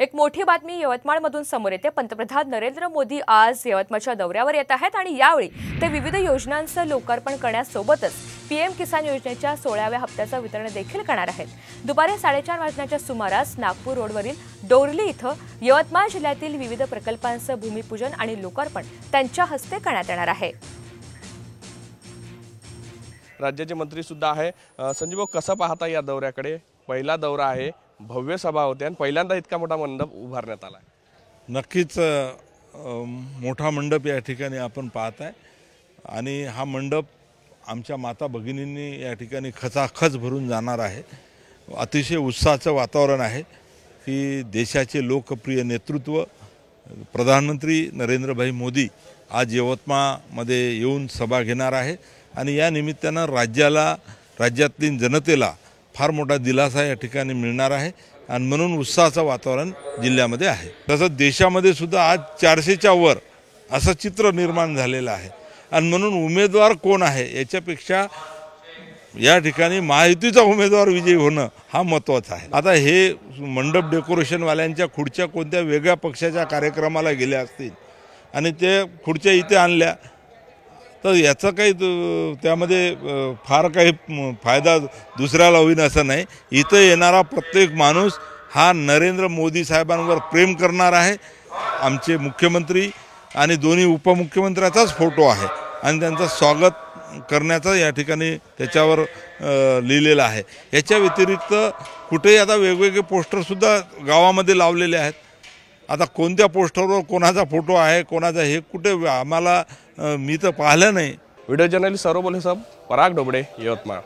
एक मोठी बातमी यवतमाळमधून समोर येते। पंतप्रधान नरेंद्र मोदी आज यवतमाळच्या दौऱ्यावर येत आहेत आणि यावेळी ते विविध योजनांचं लोकार्पण करण्यासोबतच पीएम किसान योजनेच्या 16व्या हप्त्याचं वितरण देखील करणार आहेत। दुपारी 4:30 वाजण्याच्या सुमारास नागपूर रोडवरील डोरली इथं यवतमाळ जिल्ह्यातील विविध प्रकल्पांचं भूमिपूजन आणि लोकार्पण त्यांच्या हस्ते करण्यात येणार आहे। राज्याचे मंत्री सुद्धा आहे। संजीव भाऊ, कसं पाहता या दौऱ्याकडे? पहिला दौरा आहे, भव्य सभा होते आणि पहिल्यांदा इतका मोठा मंडप उभारण्यात आला आहे। नक्कीच मोठा मंडप या ठिकाणी आपण पाहत आहे आणि हा मंडप आमच्या माता भगिनींनी या ठिकाणी खचाखच भरून जाणार आहे। अतिशय उत्साहाचं वातावरण आहे की देशाचे लोकप्रिय नेतृत्व प्रधानमंत्री नरेंद्रभाई मोदी आज यवतमाळमध्ये येऊन सभा घेणार आहे आणि या निमित्तानं राज्यातील जनतेला फार मोठा दिलासा या ठिकाणी मिळणार आहे आणि म्हणून उत्साहाचं वातावरण जिल्ह्यामध्ये आहे। तसंच देशामध्ये सुद्धा आज 400च्या वर असं चित्र निर्माण झालेलं आहे आणि म्हणून उमेदवार कोण आहे याच्यापेक्षा या ठिकाणी महायुतीचा उमेदवार विजयी होणं हा महत्त्वाचा आहे। आता हे मंडप डेकोरेशनवाल्यांच्या खुर्च्या कोणत्या वेगळ्या पक्षाच्या कार्यक्रमाला गेल्या असतील आणि ते खुर्च्या इथे आणल्या तर याचा काही त्यामध्ये फार काही फायदा दुसऱ्याला होईल असं नाही। इथं येणारा प्रत्येक माणूस हा नरेंद्र मोदी साहेबांवर प्रेम करणार आहे। आमचे मुख्यमंत्री आणि दोन्ही उपमुख्यमंत्र्याचाच फोटो आहे आणि त्यांचं स्वागत करण्याचा या ठिकाणी त्याच्यावर लिहिलेलं आहे। याच्या व्यतिरिक्त कुठेही आता वेगवेगळे पोस्टरसुद्धा गावामध्ये लावलेले आहेत। आता कोणत्या पोस्टरवर कोणाचा फोटो आहे कोणाचा हे कुठे आम्हाला मी तर पाहिलं नाही। व्हिडिओ जर्नलिस्ट सौरभ बोले साहब, पराग डोबड़े, यवतमाळ।